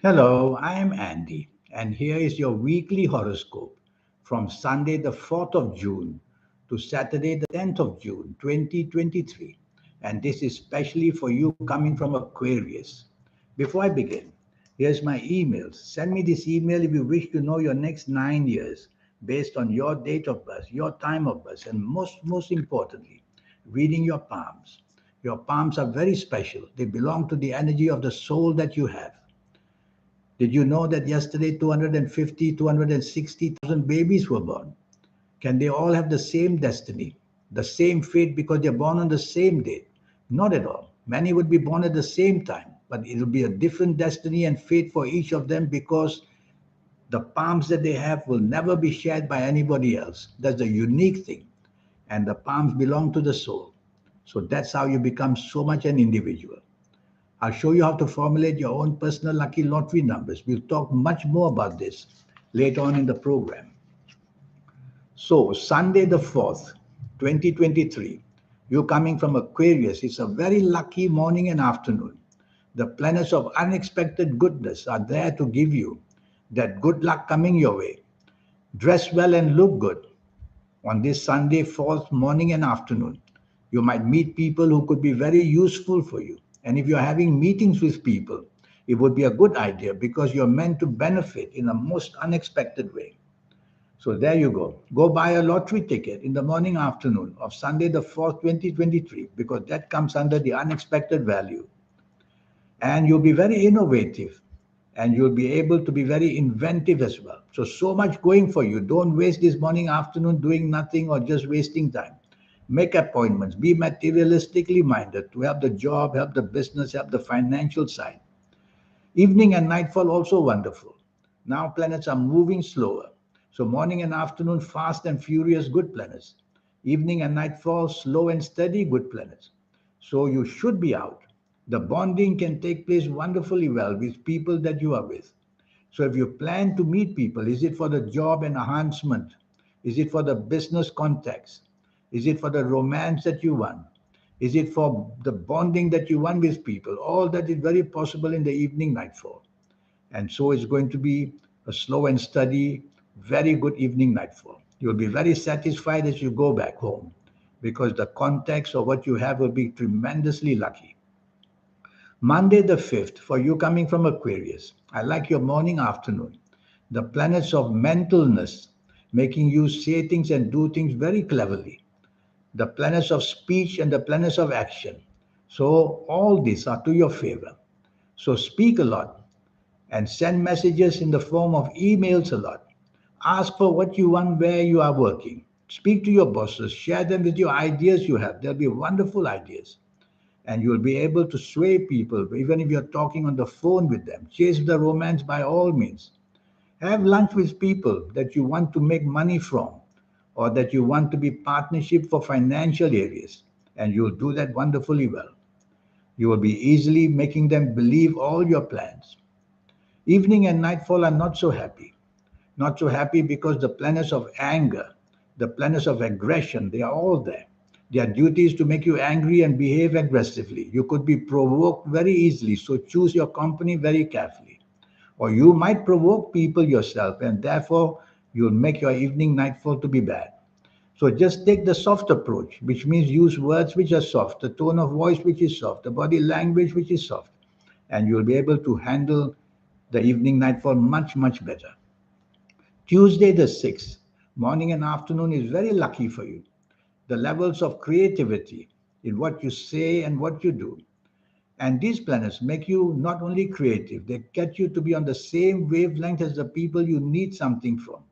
Hello, I am Andy, and here is your weekly horoscope from Sunday, the 4th of June to Saturday, the 10th of June, 2023. And this is specially for you coming from Aquarius. Before I begin, here's my emails. Send me this email if you wish to know your next 9 years based on your date of birth, your time of birth, and most importantly, reading your palms. Your palms are very special. They belong to the energy of the soul that you have. Did you know that yesterday 250, 260,000 babies were born? Can they all have the same destiny, the same fate because they're born on the same date? Not at all. Many would be born at the same time, but it will be a different destiny and fate for each of them because the palms that they have will never be shared by anybody else. That's a unique thing. And the palms belong to the soul. So that's how you become so much an individual. I'll show you how to formulate your own personal lucky lottery numbers. We'll talk much more about this later on in the program. So, Sunday the 4th, 2023, you coming from Aquarius, it's a very lucky morning and afternoon. The planets of unexpected goodness are there to give you that good luck coming your way. Dress well and look good on this Sunday, 4th morning and afternoon. You might meet people who could be very useful for you. And if you're having meetings with people, it would be a good idea because you're meant to benefit in a most unexpected way. So there you go. Go buy a lottery ticket in the morning afternoon of Sunday the 4th, 2023, because that comes under the unexpected value. And you'll be very innovative and you'll be able to be very inventive as well. So much going for you. Don't waste this morning, afternoon doing nothing or just wasting time. Make appointments. Be materialistically minded to help the job, help the business, help the financial side. Evening and nightfall also wonderful. Now planets are moving slower. So morning and afternoon, fast and furious, good planets. Evening and nightfall, slow and steady, good planets. So you should be out. The bonding can take place wonderfully well with people that you are with. So if you plan to meet people, is it for the job enhancement? Is it for the business context? Is it for the romance that you want? Is it for the bonding that you want with people? All that is very possible in the evening nightfall. And so it's going to be a slow and steady, very good evening nightfall. You'll be very satisfied as you go back home because the context of what you have will be tremendously lucky. Monday the 5th, for you coming from Aquarius, I like your morning afternoon. The planets of mentalness, making you say things and do things very cleverly. The planets of speech and the planets of action. So, all these are to your favor. So, speak a lot and send messages in the form of emails a lot. Ask for what you want where you are working. Speak to your bosses, share them with your ideas you have. There'll be wonderful ideas and you'll be able to sway people even if you're talking on the phone with them. Chase the romance by all means. Have lunch with people that you want to make money from or that you want to be partnership for financial areas and you'll do that wonderfully well. You will be easily making them believe all your plans. Evening and nightfall are not so happy. Not so happy because the planets of anger, the planets of aggression, they are all there. Their duty is to make you angry and behave aggressively. You could be provoked very easily, so choose your company very carefully. Or you might provoke people yourself, and therefore you'll make your evening nightfall to be bad. So just take the soft approach, which means use words which are soft, the tone of voice which is soft, the body language which is soft, and you'll be able to handle the evening nightfall much better. Tuesday the 6th, morning and afternoon is very lucky for you. The levels of creativity in what you say and what you do. And these planets make you not only creative, they get you to be on the same wavelength as the people you need something from.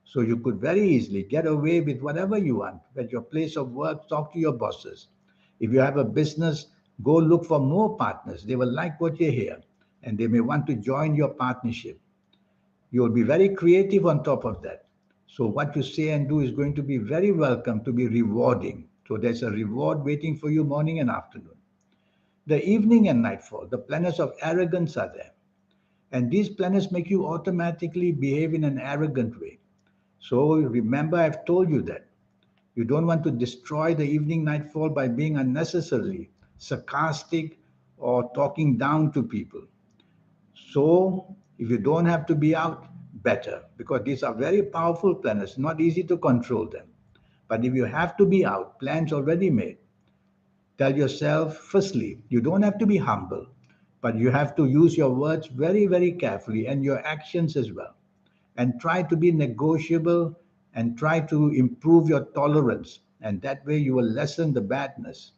So you could very easily get away with whatever you want at your place of work. Talk to your bosses. If you have a business, go look for more partners. They will like what you hear and they may want to join your partnership. You'll be very creative on top of that. So what you say and do is going to be very welcome to be rewarding. So there's a reward waiting for you morning and afternoon. The evening and nightfall, the planets of arrogance are there. And these planets make you automatically behave in an arrogant way. So remember, I've told you that. You don't want to destroy the evening nightfall by being unnecessarily sarcastic or talking down to people. So if you don't have to be out, better, because these are very powerful planets, not easy to control them. But if you have to be out, plans already made, tell yourself, firstly, you don't have to be humble, but you have to use your words very, very carefully and your actions as well. And try to be negotiable and try to improve your tolerance. And that way you will lessen the badness.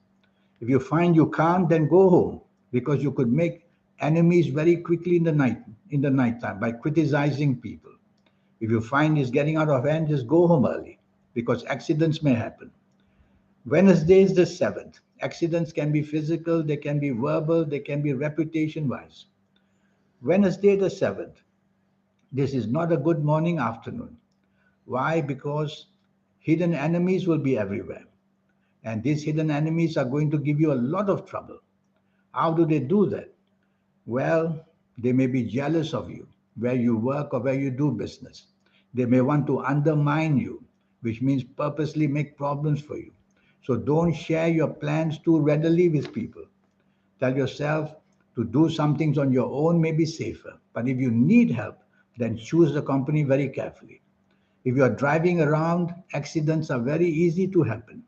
If you find you can't, then go home because you could make enemies very quickly in the night time by criticizing people. If you find it's getting out of hand, just go home early because accidents may happen. Wednesday is the 7th. Accidents can be physical, they can be verbal, they can be reputation wise. Wednesday the 7th. This is not a good morning afternoon. Why? Because hidden enemies will be everywhere. And these hidden enemies are going to give you a lot of trouble. How do they do that? Well, they may be jealous of you, where you work or where you do business. They may want to undermine you, which means purposely make problems for you. So don't share your plans too readily with people. Tell yourself to do some things on your own may be safer. But if you need help, then choose the company very carefully. If you are driving around, accidents are very easy to happen.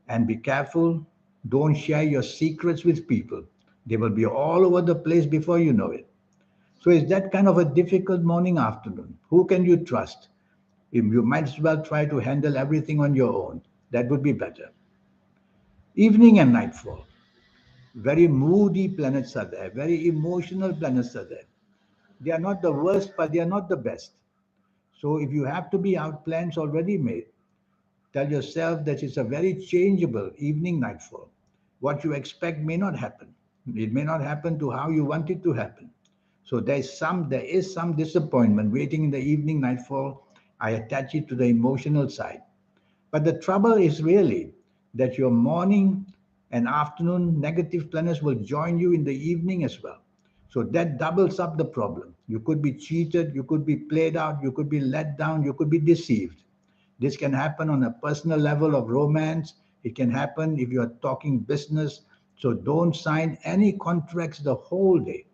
And be careful, don't share your secrets with people. They will be all over the place before you know it. So it's that kind of a difficult morning afternoon. Who can you trust? If you might as well try to handle everything on your own. That would be better. Evening and nightfall. Very moody planets are there. Very emotional planets are there. They are not the worst, but they are not the best. So if you have to be out, plans already made. Tell yourself that it's a very changeable evening nightfall. What you expect may not happen. It may not happen to how you want it to happen. So there is some disappointment waiting in the evening nightfall. I attach it to the emotional side. But the trouble is really that your morning and afternoon negative planets will join you in the evening as well. So that doubles up the problem. You could be cheated, you could be played out, you could be let down, you could be deceived. This can happen on a personal level of romance. It can happen if you're talking business. So don't sign any contracts the whole day.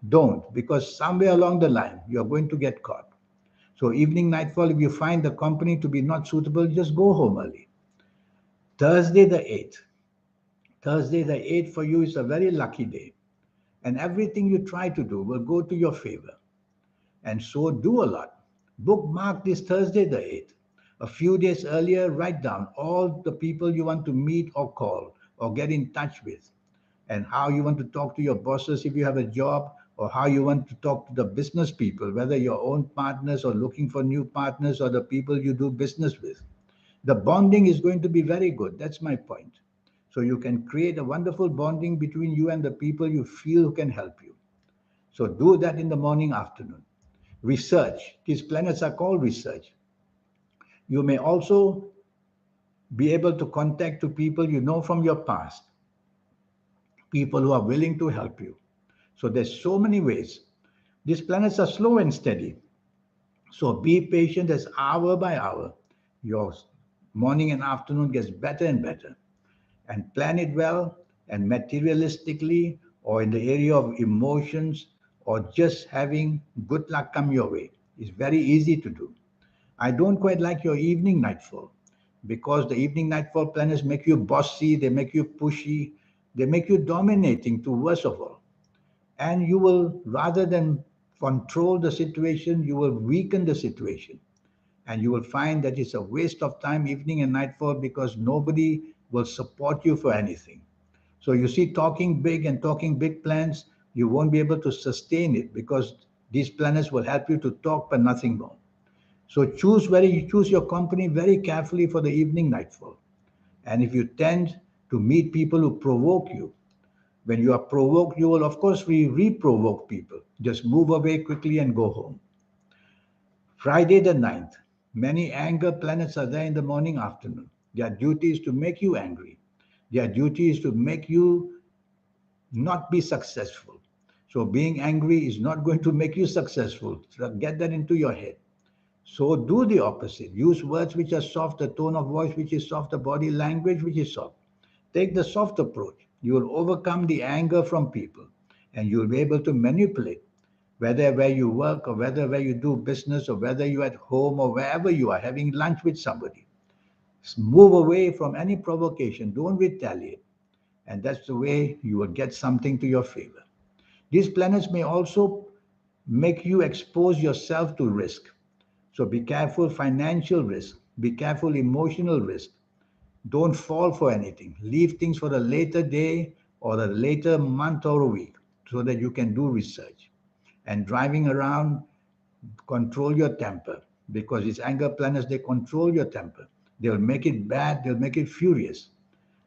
Don't, because somewhere along the line, you're going to get caught. So evening nightfall, if you find the company to be not suitable, just go home early. Thursday the 8th. Thursday the 8th for you is a very lucky day. And everything you try to do will go to your favor. And so do a lot. Bookmark this Thursday the 8th. A few days earlier, write down all the people you want to meet or call or get in touch with, and how you want to talk to your bosses if you have a job, or how you want to talk to the business people, whether your own partners or looking for new partners or the people you do business with. The bonding is going to be very good. That's my point. So you can create a wonderful bonding between you and the people you feel who can help you. So do that in the morning, afternoon. Research. These planets are called research. You may also be able to contact to people you know from your past, people who are willing to help you. So there's so many ways. These planets are slow and steady. So be patient as hour by hour. Your morning and afternoon gets better and better. And plan it well, and materialistically or in the area of emotions or just having good luck come your way. It's very easy to do. I don't quite like your evening nightfall because the evening nightfall planets make you bossy, they make you pushy, they make you dominating to worst of all. And you will, rather than control the situation, you will weaken the situation. And you will find that it's a waste of time, evening and nightfall, because nobody will support you for anything. So you see, talking big and talking big plans, you won't be able to sustain it because these planets will help you to talk but nothing more. So choose your company very carefully for the evening nightfall. And if you tend to meet people who provoke you, when you are provoked, you will of course re-provoke people. Just move away quickly and go home. Friday the 9th. Many anger planets are there in the morning, afternoon. Their duty is to make you angry. Their duty is to make you not be successful. So being angry is not going to make you successful. So get that into your head. So do the opposite. Use words which are soft, a tone of voice which is soft, a body language which is soft. Take the soft approach. You will overcome the anger from people and you will be able to manipulate. whether where you work or whether where you do business or whether you're at home or wherever you are having lunch with somebody. Move away from any provocation. Don't retaliate. And that's the way you will get something to your favor. These planets may also make you expose yourself to risk. So be careful financial risk. Be careful emotional risk. Don't fall for anything. Leave things for a later day or a later month or a week so that you can do research. And driving around, control your temper because these anger planets, they control your temper. They'll make it bad, they'll make it furious.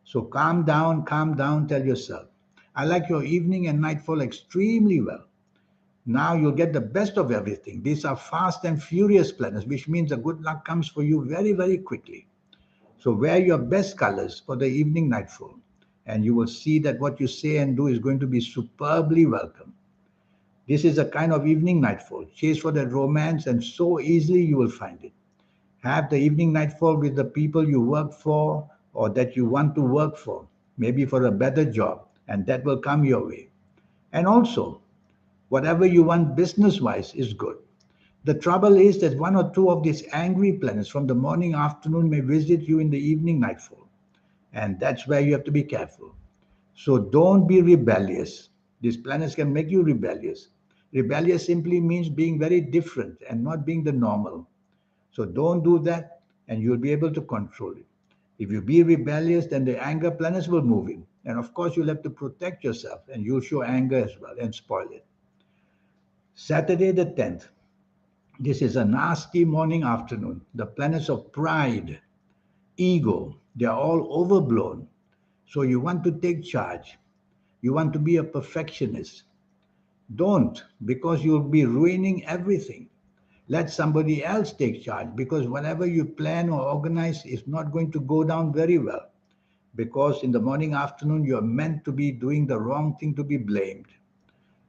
So calm down, tell yourself. I like your evening and nightfall extremely well. Now you'll get the best of everything. These are fast and furious planets, which means the good luck comes for you very, very quickly. So wear your best colors for the evening nightfall, and you will see that what you say and do is going to be superbly welcome. This is a kind of evening nightfall. Chase for that romance, and so easily you will find it. Have the evening nightfall with the people you work for or that you want to work for, maybe for a better job, and that will come your way. And also, whatever you want business wise is good. The trouble is that one or two of these angry planets from the morning afternoon may visit you in the evening nightfall, and that's where you have to be careful. So don't be rebellious. These planets can make you rebellious. Rebellious simply means being very different and not being the normal. So don't do that, and you'll be able to control it. If you be rebellious, then the anger planets will move in. And of course, you'll have to protect yourself and you'll show anger as well and spoil it. Saturday the 10th. This is a nasty morning afternoon. The planets of pride, ego, they are all overblown. So you want to take charge. You want to be a perfectionist. Don't, because you'll be ruining everything. Let somebody else take charge because whatever you plan or organize is not going to go down very well. Because in the morning, afternoon, you're meant to be doing the wrong thing to be blamed.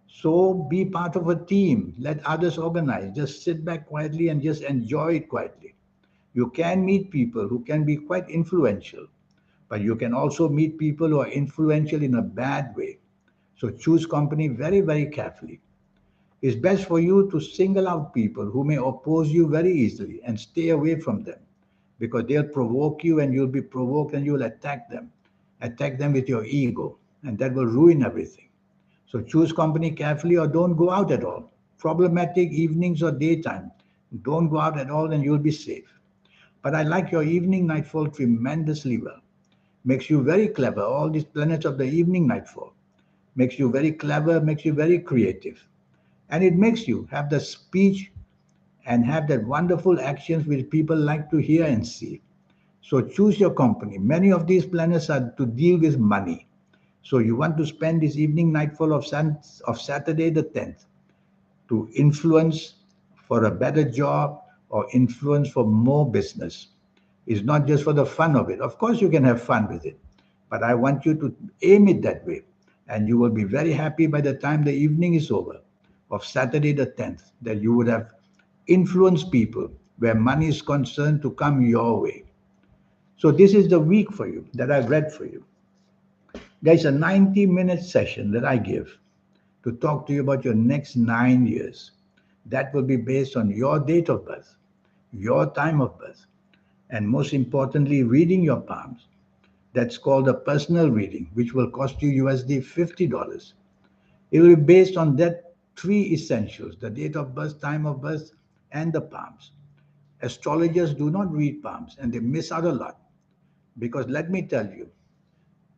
So be part of a team. Let others organize. Just sit back quietly and just enjoy it quietly. You can meet people who can be quite influential, but you can also meet people who are influential in a bad way. So choose company very, very carefully. It's best for you to single out people who may oppose you very easily and stay away from them because they'll provoke you and you'll be provoked and you'll attack them. Attack them with your ego, and that will ruin everything. So choose company carefully or don't go out at all. Problematic evenings or daytime. Don't go out at all and you'll be safe. But I like your evening nightfall tremendously well. Makes you very clever. All these planets of the evening nightfall makes you very clever, makes you very creative. And it makes you have the speech and have that wonderful actions which people like to hear and see. So choose your company. Many of these planets are to deal with money. So you want to spend this evening nightfall of Saturday the 10th to influence for a better job or influence for more business. It's not just for the fun of it. Of course, you can have fun with it, but I want you to aim it that way. And you will be very happy by the time the evening is over of Saturday the 10th that you would have influenced people where money is concerned to come your way. So, this is the week for you that I've read for you. There's a 90-minute session that I give to talk to you about your next 9 years. That will be based on your date of birth, your time of birth, and most importantly, reading your palms. That's called a personal reading, which will cost you USD $50. It will be based on that three essentials: the date of birth, time of birth, and the palms. Astrologers do not read palms and they miss out a lot because let me tell you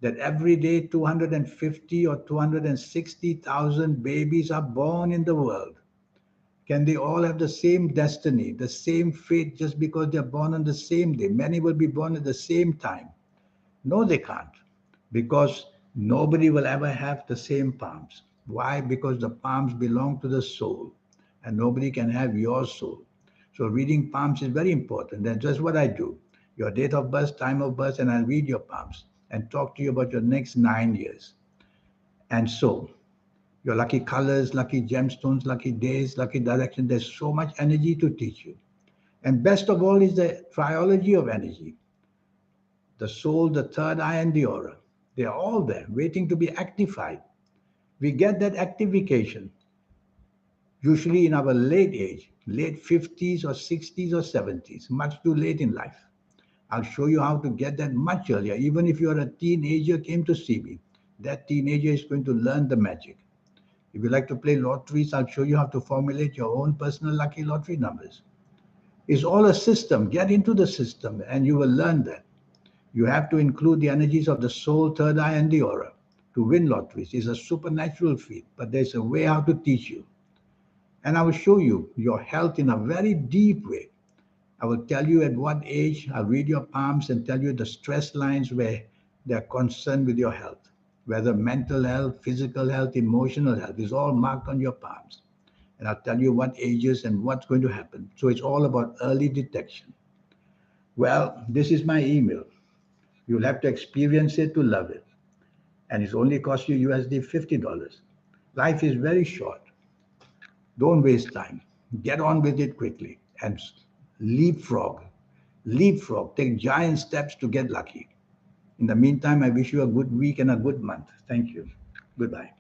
that every day 250 or 260,000 babies are born in the world. Can they all have the same destiny, the same fate just because they're born on the same day? Many will be born at the same time. No, they can't because nobody will ever have the same palms. Why? Because the palms belong to the soul and nobody can have your soul. So reading palms is very important. That's just what I do. Your date of birth, time of birth, and I'll read your palms and talk to you about your next 9 years. And so your lucky colors, lucky gemstones, lucky days, lucky direction. There's so much energy to teach you. And best of all is the triology of energy, the soul, the third eye, and the aura. They are all there waiting to be activated. We get that activation usually in our late age, late 50s or 60s or 70s, much too late in life. I'll show you how to get that much earlier. Even if you're a teenager came to see me, that teenager is going to learn the magic. If you like to play lotteries, I'll show you how to formulate your own personal lucky lottery numbers. It's all a system. Get into the system and you will learn that. You have to include the energies of the soul, third eye, and the aura. To win lotteries is a supernatural feat, but there's a way how to teach you. And I will show you your health in a very deep way. I will tell you at what age, I'll read your palms and tell you the stress lines where they're concerned with your health. Whether mental health, physical health, emotional health is all marked on your palms. And I'll tell you what ages and what's going to happen. So it's all about early detection. Well, this is my email. You'll have to experience it to love it. And it's only cost you USD $50. Life is very short. Don't waste time. Get on with it quickly and leapfrog. Leapfrog. Take giant steps to get lucky. In the meantime, I wish you a good week and a good month. Thank you. Goodbye.